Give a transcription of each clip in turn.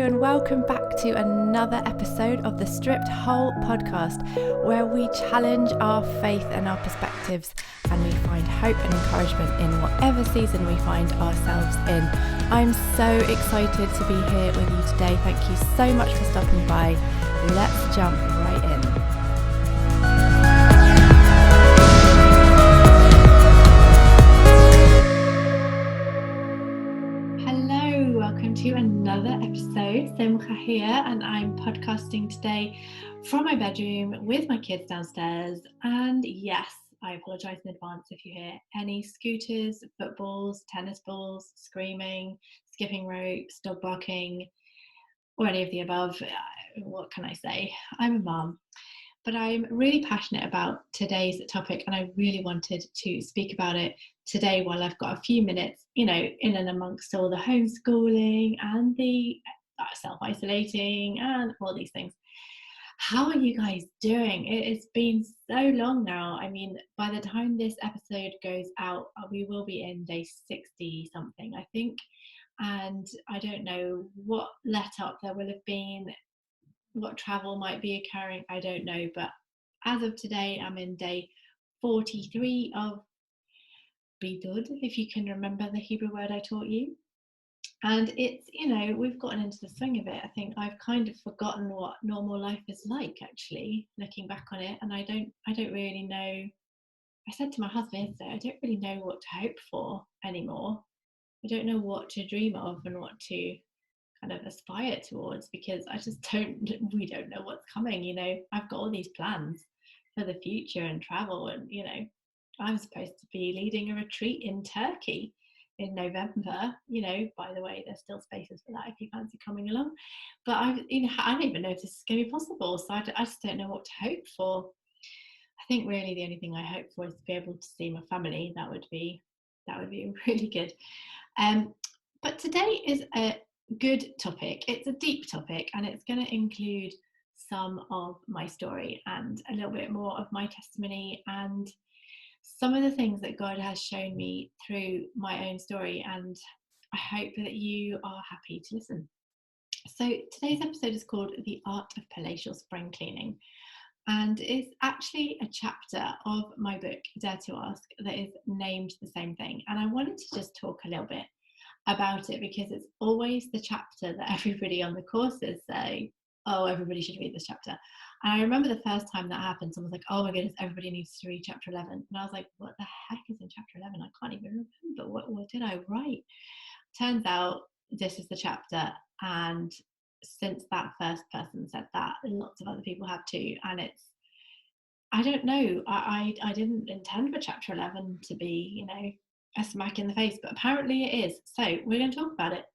and welcome back to another episode of the Stripped Whole podcast, where we challenge our faith and our perspectives, and we find hope and encouragement in whatever season we find ourselves in. I'm so excited to be here with you today. Thank you so much for stopping by. Let's jump right in. Welcome to another episode. Simcha here, and I'm podcasting today from my bedroom with my kids downstairs. And yes, I apologise in advance if you hear any scooters, footballs, tennis balls, screaming, skipping ropes, dog barking, or any of the above. What can I say? I'm a mum. But I'm really passionate about today's topic, and I really wanted to speak about it today while I've got a few minutes, in and amongst all the homeschooling and the self-isolating and all these things. How are you guys doing? It's been so long now. I mean, by the time this episode goes out, we will be in day 60 something, I think. And I don't know what let up there will have been, what travel might be occurring, I don't know, but as of today I'm in day 43 of bidud, if you can remember the Hebrew word I taught you. And it's, we've gotten into the swing of it. I think I've kind of forgotten what normal life is like, actually, looking back on it. And I don't really know. I said to my husband yesterday, I don't really know what to hope for anymore. I don't know what to dream of and what to kind of aspire towards, because we don't know what's coming. I've got all these plans for the future and travel, and I'm supposed to be leading a retreat in Turkey in November. By the way, there's still spaces for that if you fancy coming along, but I don't even know if this is going to be possible, so I just don't know what to hope for. I think really the only thing I hope for is to be able to see my family. That would be really good. But today is a good topic. It's a deep topic, and it's going to include some of my story and a little bit more of my testimony and some of the things that God has shown me through my own story, and I hope that you are happy to listen. So today's episode is called The Art of Palatial Spring Cleaning, and it's actually a chapter of my book Dare to Ask that is named the same thing. And I wanted to just talk a little bit about it because it's always the chapter that everybody on the courses say, oh, everybody should read this chapter. And I remember the first time that happened, someone was like, oh my goodness, everybody needs to read chapter 11. And I was like, what the heck is in chapter 11? I can't even remember. What did I write? Turns out this is the chapter, and since that first person said that, lots of other people have too. And I don't know, I didn't intend for chapter 11 to be, a smack in the face, but apparently it is. So we're going to talk about it.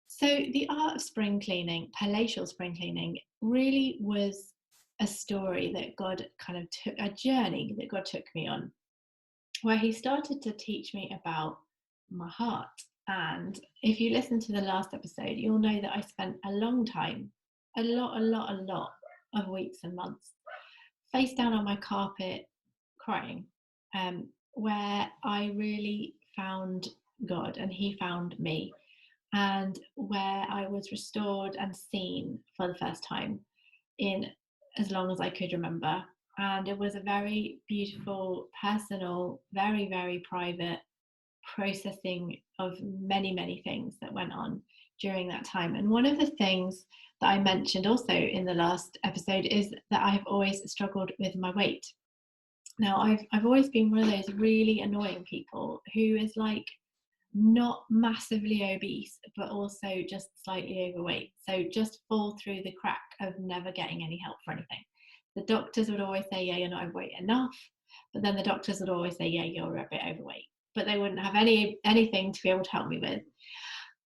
So the art of spring cleaning, palatial spring cleaning, really was a story that God kind of took, a journey that God took me on, where he started to teach me about my heart. And if you listen to the last episode, you'll know that I spent a long time, a lot of weeks and months, face down on my carpet crying, where I really found God and he found me, and where I was restored and seen for the first time in as long as I could remember. And it was a very beautiful, personal, very, very private processing of many things that went on during that time. And one of the things that I mentioned also in the last episode is that I've always struggled with my weight. Now, I've always been one of those really annoying people who is like not massively obese, but also just slightly overweight. So just fall through the crack of never getting any help for anything. The doctors would always say, yeah, you're not overweight enough. But then the doctors would always say, yeah, you're a bit overweight. But they wouldn't have anything to be able to help me with.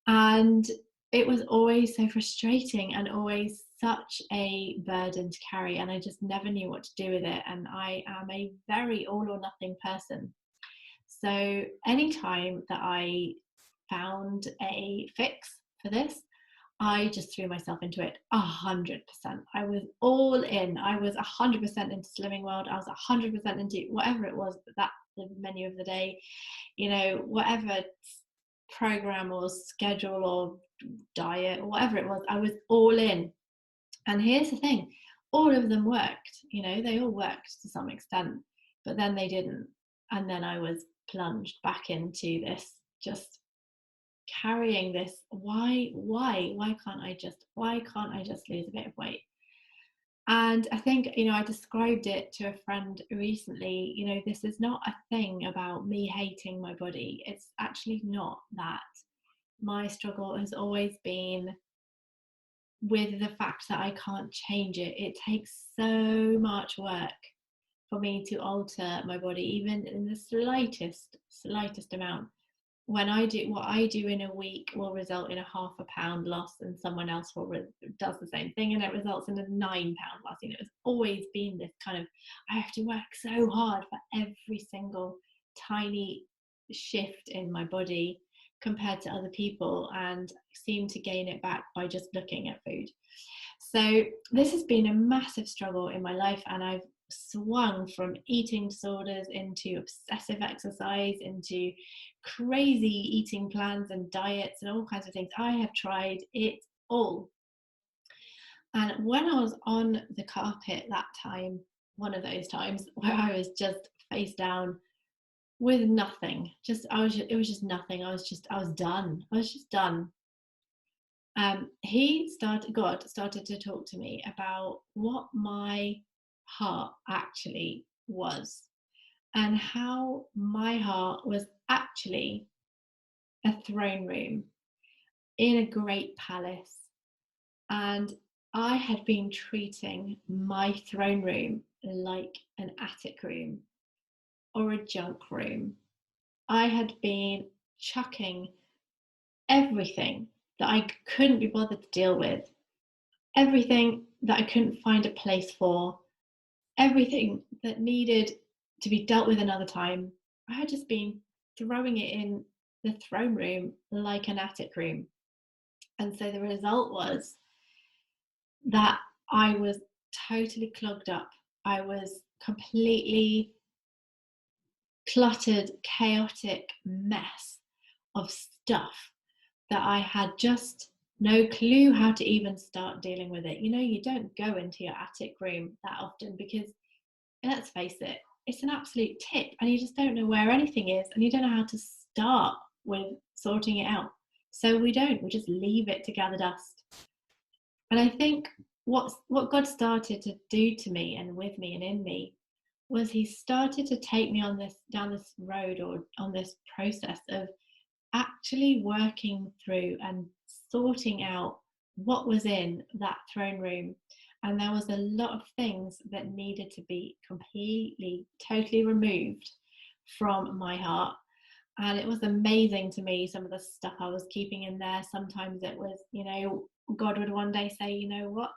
And it was always so frustrating and always such a burden to carry, and I just never knew what to do with it. And I am a very all or nothing person. So anytime that I found a fix for this, I just threw myself into it 100%. I was all in. I was 100% into Slimming World. I was 100% into whatever it was, that the menu of the day, whatever program or schedule or diet or whatever it was. I was all in. And here's the thing, all of them worked, they all worked to some extent, but then they didn't. And then I was plunged back into this, just carrying this, why can't I just lose a bit of weight? And I think, I described it to a friend recently, this is not a thing about me hating my body. It's actually not that. My struggle has always been with the fact that I can't change it. It takes so much work for me to alter my body, even in the slightest amount. When I do what I do in a week will result in a half a pound loss, and someone else does the same thing and it results in a 9 pound loss. It's always been this kind of, I have to work so hard for every single tiny shift in my body compared to other people, and seem to gain it back by just looking at food. So this has been a massive struggle in my life, and I've swung from eating disorders into obsessive exercise, into crazy eating plans and diets and all kinds of things. I have tried it all. And when I was on the carpet that time, one of those times where I was just face down with nothing, it was just nothing. I was done. I was just done. God started to talk to me about what my heart actually was, and how my heart was actually a throne room in a great palace. And I had been treating my throne room like an attic room or a junk room. I had been chucking everything that I couldn't be bothered to deal with, everything that I couldn't find a place for, everything that needed to be dealt with another time. I had just been throwing it in the throne room like an attic room. And so the result was that I was totally clogged up. I was completely cluttered, chaotic mess of stuff that I had just no clue how to even start dealing with it. You don't go into your attic room that often because, let's face it, it's an absolute tip, and you just don't know where anything is, and you don't know how to start with sorting it out. So we just leave it to gather dust. And I think what God started to do to me and with me and in me was he started to take me down this road, or on this process of actually working through and sorting out what was in that throne room. And there was a lot of things that needed to be completely, totally removed from my heart. And it was amazing to me, some of the stuff I was keeping in there. Sometimes it was, God would one day say, you know what,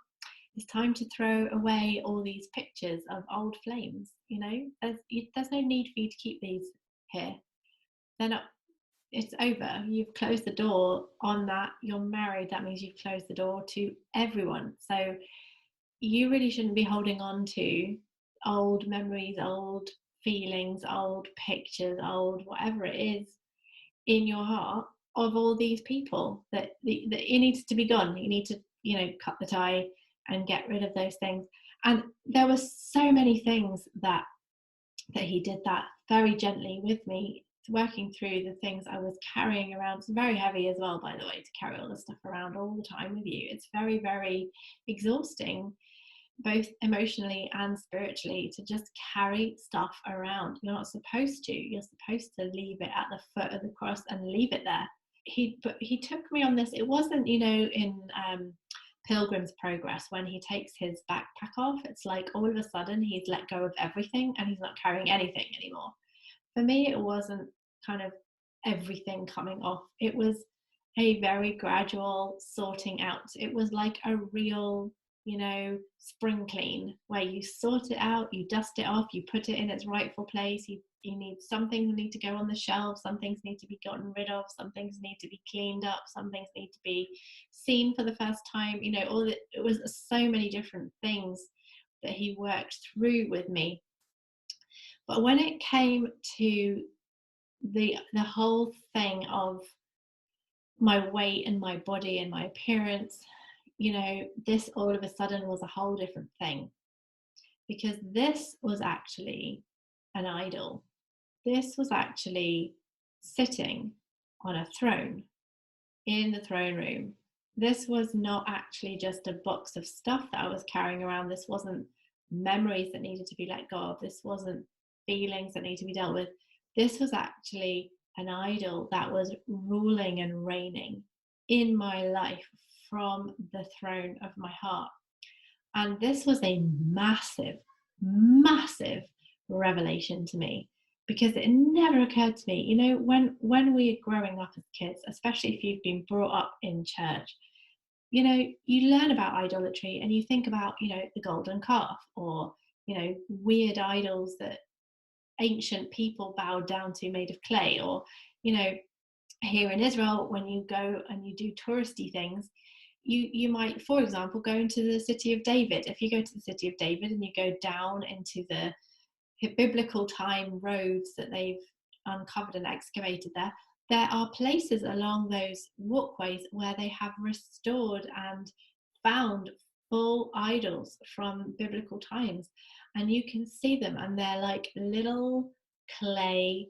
it's time to throw away all these pictures of old flames. There's no need for you to keep these here. They're not, it's over. You've closed the door on that. You're married. That means you've closed the door to everyone. So you really shouldn't be holding on to old memories, old feelings, old pictures, old whatever it is in your heart of all these people that it needs to be gone. You need to, cut the tie and get rid of those things. And there were so many things that he did that very gently with me, working through the things I was carrying around. It's very heavy as well, by the way, to carry all this stuff around all the time with you. It's very, very exhausting, both emotionally and spiritually, to just carry stuff around. You're not supposed to. You're supposed to leave it at the foot of the cross and leave it there. He took me on this. It wasn't, in Pilgrim's Progress, when he takes his backpack off, it's like all of a sudden he's let go of everything and he's not carrying anything anymore. For me, it wasn't kind of everything coming off. It was a very gradual sorting out. It was like a real, spring clean, where you sort it out, you dust it off, you put it in its rightful place. You need, some things need to go on the shelf, some things need to be gotten rid of, some things need to be cleaned up, some things need to be seen for the first time. It was so many different things that he worked through with me. But when it came to the whole thing of my weight and my body and my appearance, this all of a sudden was a whole different thing, because this was actually an idol. This was actually sitting on a throne in the throne room. This was not actually just a box of stuff that I was carrying around. This wasn't memories that needed to be let go of. This wasn't feelings that need to be dealt with. This was actually an idol that was ruling and reigning in my life from the throne of my heart. And this was a massive, massive revelation to me, because it never occurred to me, when we're growing up as kids, especially if you've been brought up in church, you learn about idolatry and you think about, the golden calf, or, weird idols that ancient people bowed down to made of clay, or, here in Israel, when you go and you do touristy things, you might, for example, go into the city of David. If you go to the city of David and you go down into the biblical time roads that they've uncovered and excavated there are places along those walkways where they have restored and found full idols from biblical times, and you can see them, and they're like little clay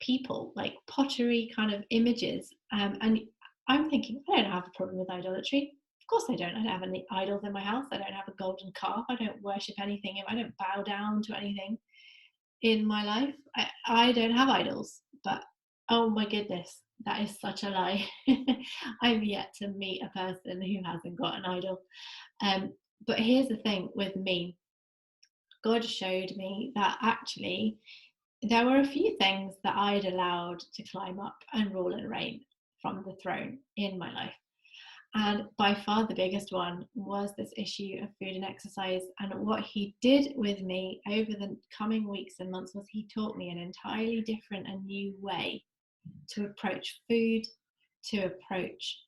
people, like pottery kind of images. And I'm thinking, I don't have a problem with idolatry. Of course I don't. I don't have any idols in my house. I don't have a golden calf. I don't worship anything. I don't bow down to anything in my life. I don't have idols. But oh my goodness, that is such a lie. I've yet to meet a person who hasn't got an idol. But here's the thing with me. God showed me that actually there were a few things that I'd allowed to climb up and rule and reign from the throne in my life. And by far the biggest one was this issue of food and exercise. And what he did with me over the coming weeks and months was he taught me an entirely different and new way to approach food, to approach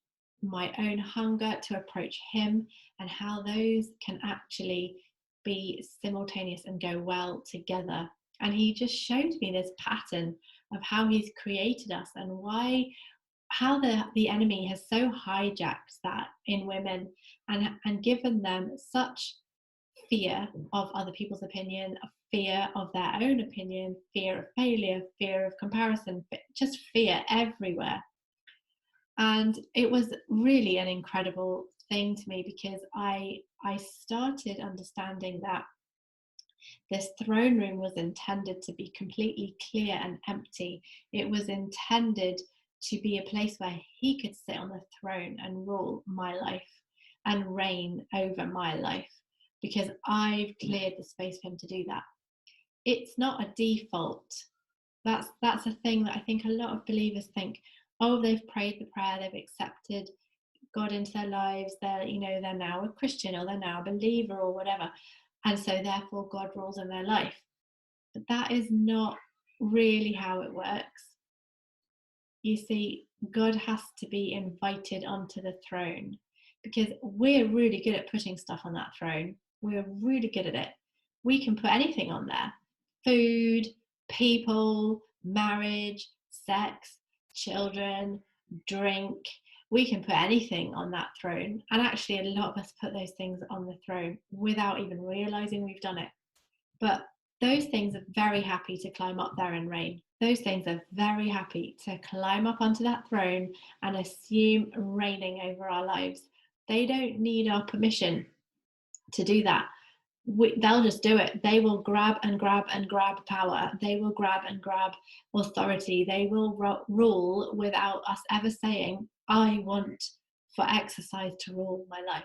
my own hunger, to approach him, and how those can actually be simultaneous and go well together. And he just showed me this pattern of how he's created us, and how the enemy has so hijacked that in women, and given them such fear of other people's opinion, a fear of their own opinion, fear of failure, fear of comparison, just fear everywhere. And it was really an incredible thing to me, because I started understanding that this throne room was intended to be completely clear and empty. It was intended to be a place where he could sit on the throne and rule my life and reign over my life, because I've cleared the space for him to do that. It's not a default. That's a thing that I think a lot of believers think, oh, they've prayed the prayer, they've accepted God into their lives, they're now a Christian, or they're now a believer, or whatever, and so therefore God rules in their life. But that is not really how it works. You see, God has to be invited onto the throne, because we're really good at putting stuff on that throne. We're really good at it. We can put anything on there: food, people, marriage, sex, children, drink. We can put anything on that throne. And actually, a lot of us put those things on the throne without even realizing we've done it. But those things are very happy to climb up there and reign. Those things are very happy to climb up onto that throne and assume reigning over our lives. They don't need our permission to do that. They'll just do it. They will grab and grab and grab power. They will grab and grab authority. They will rule without us ever saying, I want for exercise to rule my life.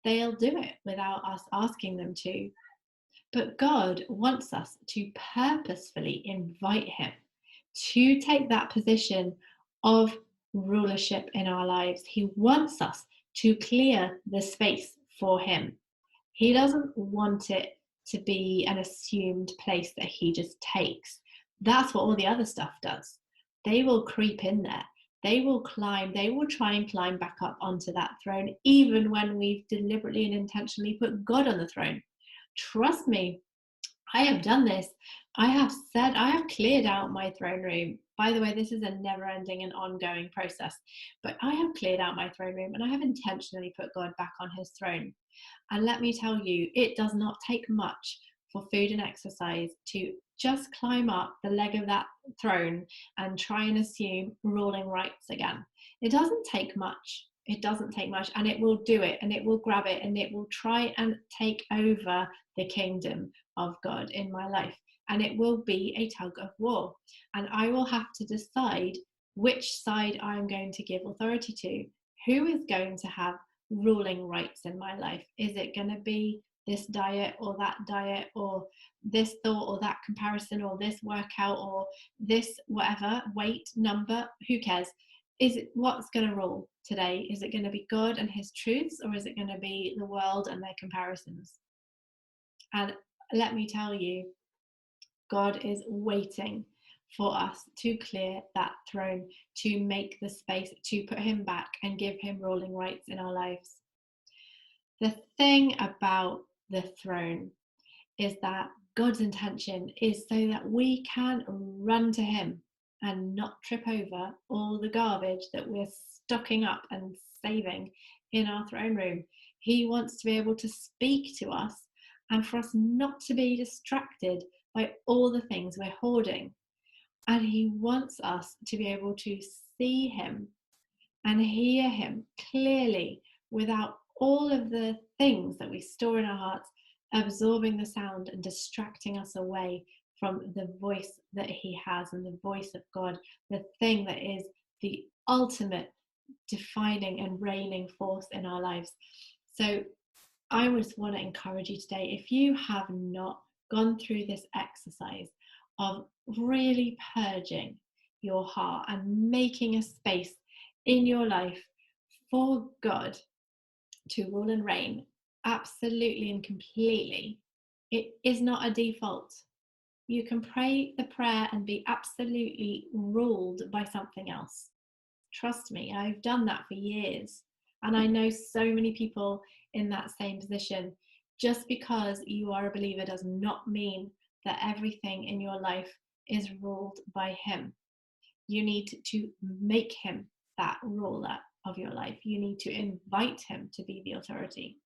They'll do it without us asking them to. But God wants us to purposefully invite him to take that position of rulership in our lives. He wants us to clear the space for him. He doesn't want it to be an assumed place that he just takes. That's what all the other stuff does. They will creep in there. They will climb. They will try and climb back up onto that throne, even when we've deliberately and intentionally put God on the throne. Trust me, I have done this. I have cleared out my throne room. By the way, this is a never ending and ongoing process, but I have cleared out my throne room and I have intentionally put God back on his throne. And let me tell you, it does not take much for food and exercise to just climb up the leg of that throne and try and assume ruling rights again. It doesn't take much. It doesn't take much, and it will do it, and it will grab it, and it will try and take over the kingdom of God in my life. And it will be a tug of war. And I will have to decide which side I'm going to give authority to. Who is going to have ruling rights in my life? Is it going to be this diet or that diet, or this thought or that comparison, or this workout, or this whatever weight number? Who cares? Is it what's going to rule today? Is it going to be God and his truths, or is it going to be the world and their comparisons? And let me tell you, God is waiting for us to clear that throne, to make the space, to put him back and give him ruling rights in our lives. The thing about the throne is that God's intention is so that we can run to him and not trip over all the garbage that we're stocking up and saving in our throne room. He wants to be able to speak to us and for us not to be distracted by all the things we're hoarding. And he wants us to be able to see him and hear him clearly without all of the things that we store in our hearts absorbing the sound and distracting us away from the voice that he has and the voice of God, the thing that is the ultimate defining and reigning force in our lives. So I just want to encourage you today, if you have not gone through this exercise of really purging your heart and making a space in your life for God to rule and reign absolutely and completely, it is not a default. You can pray the prayer and be absolutely ruled by something else. Trust me, I've done that for years. And I know so many people in that same position. Just because you are a believer does not mean that everything in your life is ruled by him. You need to make him that ruler of your life. You need to invite him to be the authority.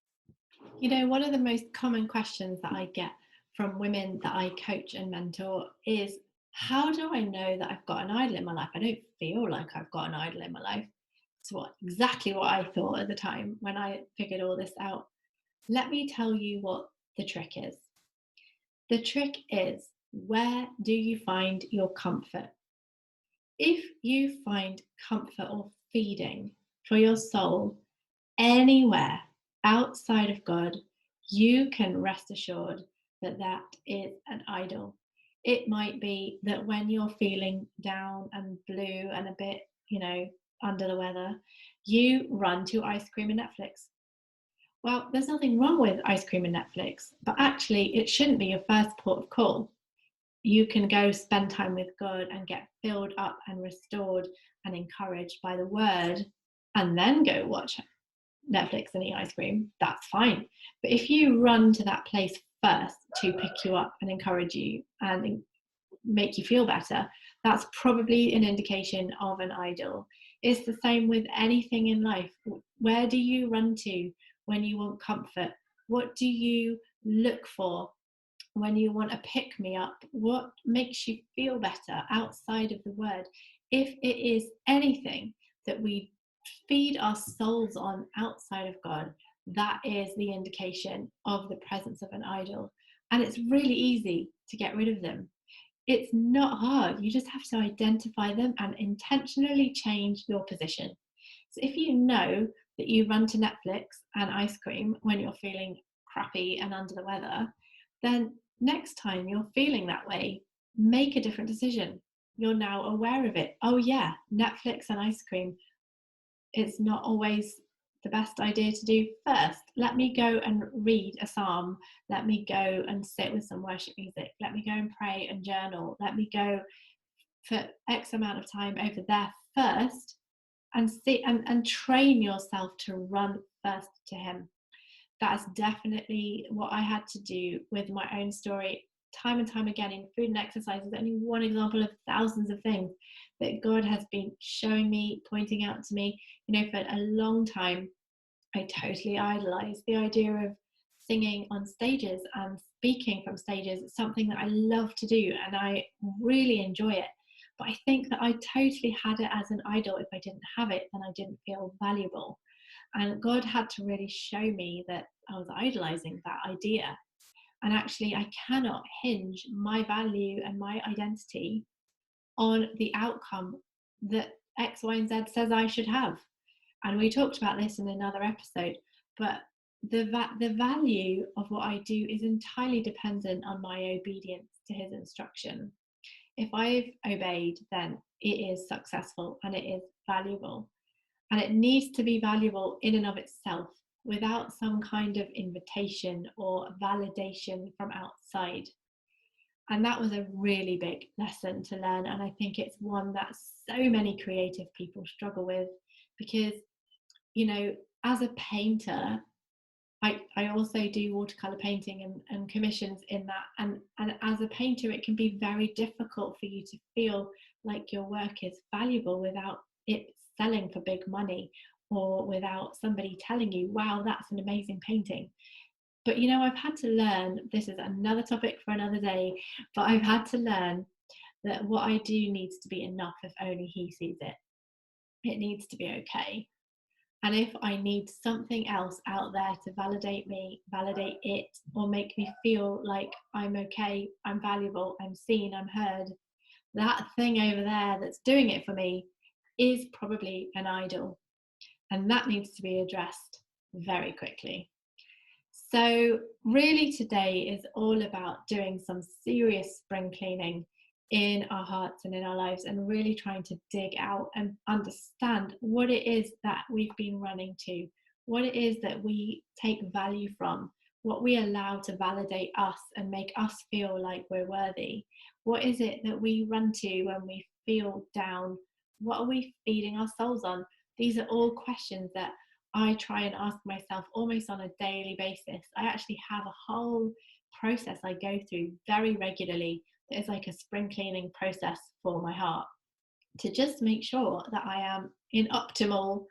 You know, one of the most common questions that I get from women that I coach and mentor is, how do I know that I've got an idol in my life? I don't feel like I've got an idol in my life. It's exactly what I thought at the time when I figured all this out. Let me tell you what the trick is. The trick is, where do you find your comfort? If you find comfort or feeding for your soul anywhere outside of God, you can rest assured that that is an idol. It might be that when you're feeling down and blue and a bit, under the weather, you run to ice cream and Netflix. Well, there's nothing wrong with ice cream and Netflix, but actually it shouldn't be your first port of call. You can go spend time with God and get filled up and restored and encouraged by the word, and then go watch Netflix and eat ice cream. That's fine. But if you run to that place first to pick you up and encourage you and make you feel better, that's probably an indication of an idol. It's the same with anything in life. Where do you run to when you want comfort? What do you look for when you want a pick me up? What makes you feel better outside of the word? If it is anything that we feed our souls on outside of God, that is the indication of the presence of an idol. And it's really easy to get rid of them. It's not hard. You just have to identify them and intentionally change your position. So if you know that you run to Netflix and ice cream when you're feeling crappy and under the weather, then next time you're feeling that way, make a different decision. You're now aware of it. Oh yeah, Netflix and ice cream, it's not always the best idea to do first. Let me go and read a psalm. Let me go and sit with some worship music. Let me go and pray and journal. Let me go for X amount of time over there first, and see and train yourself to run first to him. That's definitely what I had to do with my own story. time and time again in food and exercise is only one example of thousands of things that God has been showing me, pointing out to me. For a long time, I totally idolized the idea of singing on stages and speaking from stages. It's something that I love to do and I really enjoy it. But I think that I totally had it as an idol. If I didn't have it, then I didn't feel valuable. And God had to really show me that I was idolizing that idea. And actually, I cannot hinge my value and my identity on the outcome that X, Y, and Z says I should have. And we talked about this in another episode, but the value of what I do is entirely dependent on my obedience to his instruction. If I've obeyed, then it is successful and it is valuable. And it needs to be valuable in and of itself without some kind of invitation or validation from outside. And that was a really big lesson to learn. And I think it's one that so many creative people struggle with because, as a painter, I also do watercolor painting and commissions in that. And as a painter, it can be very difficult for you to feel like your work is valuable without it selling for big money or without somebody telling you, wow, that's an amazing painting. But I've had to learn, this is another topic for another day, but I've had to learn that what I do needs to be enough if only he sees it. It needs to be okay. And if I need something else out there to validate me, validate it, or make me feel like I'm okay, I'm valuable, I'm seen, I'm heard, that thing over there that's doing it for me is probably an idol. And that needs to be addressed very quickly. So really today is all about doing some serious spring cleaning in our hearts and in our lives and really trying to dig out and understand what it is that we've been running to, what it is that we take value from, what we allow to validate us and make us feel like we're worthy. What is it that we run to when we feel down? What are we feeding our souls on? These are all questions that I try and ask myself almost on a daily basis. I actually have a whole process I go through very regularly that is like a spring cleaning process for my heart to just make sure that I am in optimal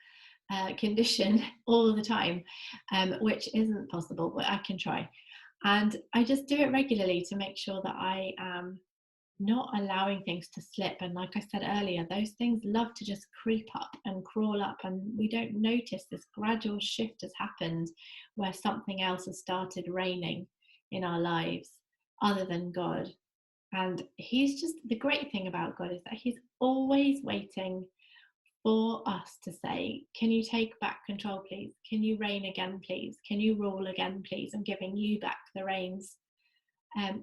condition all the time, which isn't possible, but I can try. And I just do it regularly to make sure that I am not allowing things to slip. And like I said earlier, those things love to just creep up and crawl up, and we don't notice this gradual shift has happened where something else has started reigning in our lives other than God. And he's just, the great thing about God is that he's always waiting for us to say, can you take back control, please? Can you reign again, please? Can you rule again, please? I'm giving you back the reins.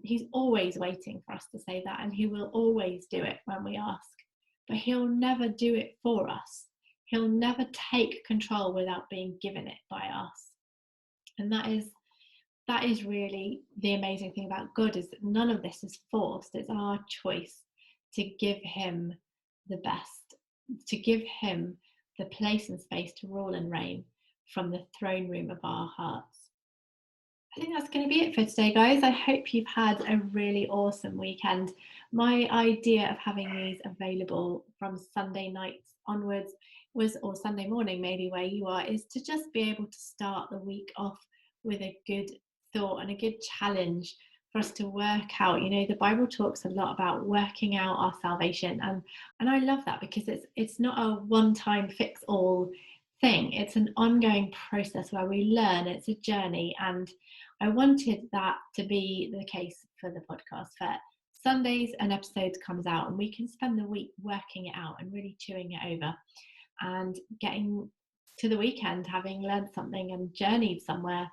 He's always waiting for us to say that, and he will always do it when we ask. But he'll never do it for us. He'll never take control without being given it by us. And that is really the amazing thing about God, is that none of this is forced. It's our choice to give him the best, to give him the place and space to rule and reign from the throne room of our hearts. I think that's going to be it for today, guys. I hope you've had a really awesome weekend. My idea of having these available from Sunday nights onwards was, or Sunday morning maybe where you are, is to just be able to start the week off with a good thought and a good challenge for us to work out. The Bible talks a lot about working out our salvation, and I love that because it's not a one-time fix-all thing. It's an ongoing process where we learn. It's a journey, and I wanted that to be the case for the podcast. For Sundays, an episode comes out and we can spend the week working it out and really chewing it over and getting to the weekend having learned something and journeyed somewhere.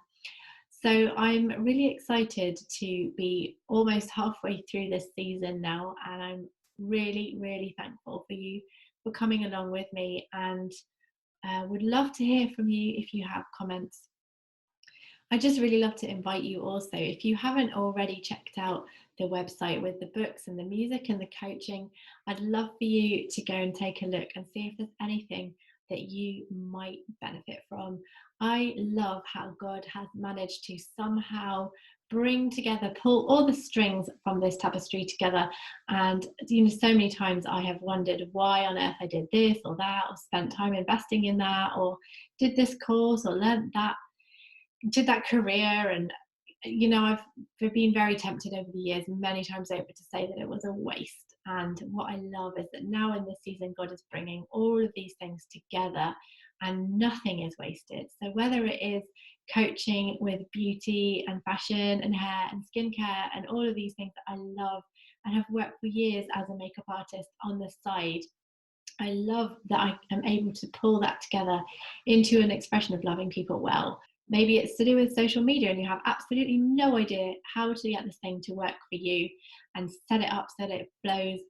So I'm really excited to be almost halfway through this season now, and I'm really, really thankful for you for coming along with me, and would love to hear from you if you have comments. I just really love to invite you also, if you haven't already checked out the website with the books and the music and the coaching, I'd love for you to go and take a look and see if there's anything that you might benefit from. I love how God has managed to somehow bring together, pull all the strings from this tapestry together. And so many times I have wondered why on earth I did this or that, or spent time investing in that, or did this course or learned that, did that career. And I've been very tempted over the years, many times over, to say that it was a waste. And what I love is that now in this season, God is bringing all of these things together and nothing is wasted. So whether it is coaching with beauty and fashion and hair and skincare and all of these things that I love and have worked for years as a makeup artist on the side, I love that I am able to pull that together into an expression of loving people well. Maybe it's to do with social media and you have absolutely no idea how to get this thing to work for you and set it up so that it flows.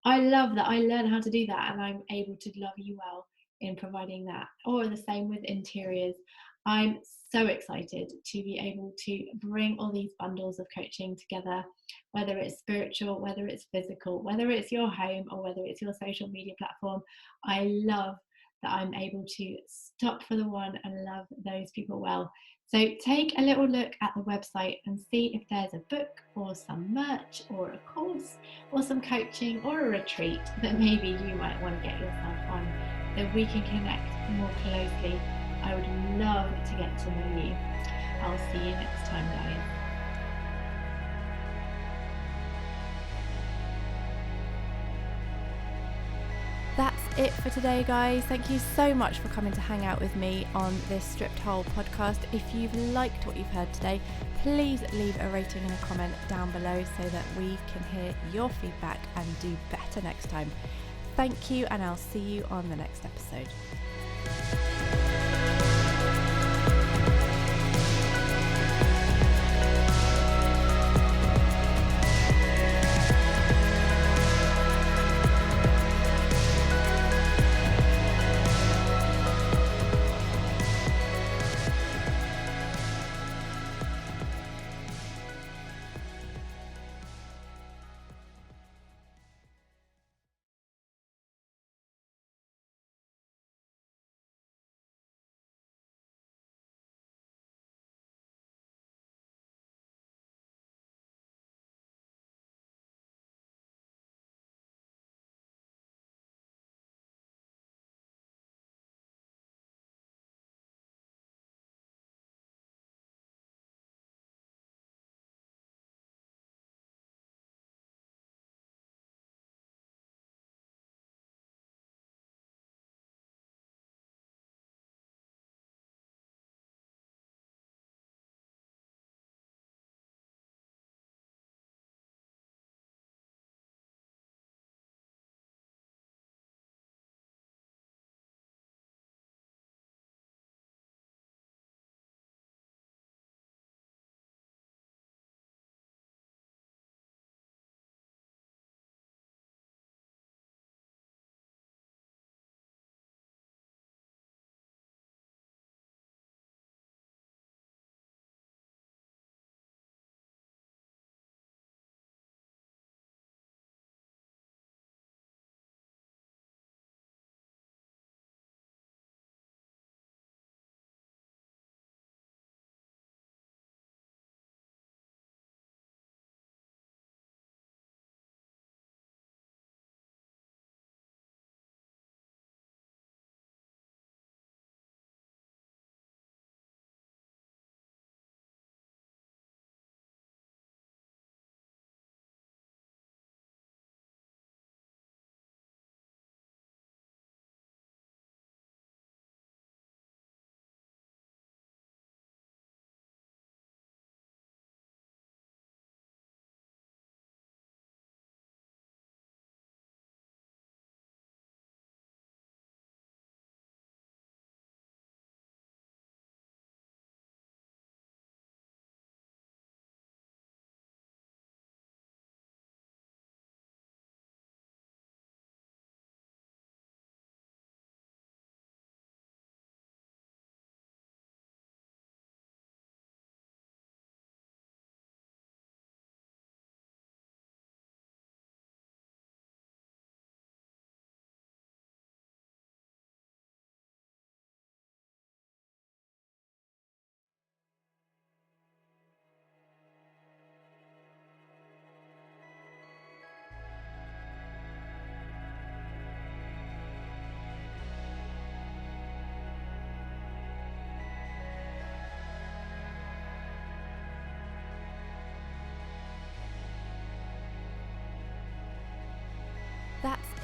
I love that I learned how to do that and I'm able to love you well in providing that. Or the same with interiors. I'm so excited to be able to bring all these bundles of coaching together, whether it's spiritual, whether it's physical, whether it's your home or whether it's your social media platform. I love that I'm able to stop for the one and love those people well. So take a little look at the website and see if there's a book or some merch or a course or some coaching or a retreat that maybe you might want to get yourself on so we can connect more closely. I would love to get to know you. I'll see you next time, guys. That's it for today, guys. Thank you so much for coming to hang out with me on this Stripped Whole podcast. If you've liked what you've heard today, please leave a rating and a comment down below so that we can hear your feedback and do better next time. Thank you, and I'll see you on the next episode.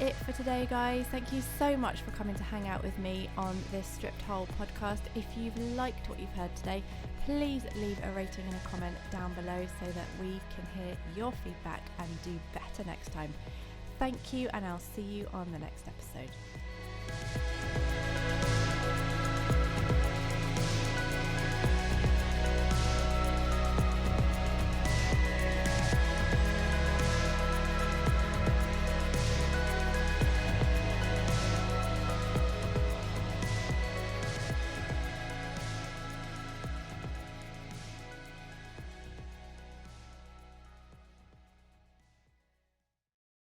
it for today, guys. Thank you so much for coming to hang out with me on this Stripped Whole podcast. If you've liked what you've heard today, please leave a rating and a comment down below so that we can hear your feedback and do better next time. Thank you, and I'll see you on the next episode.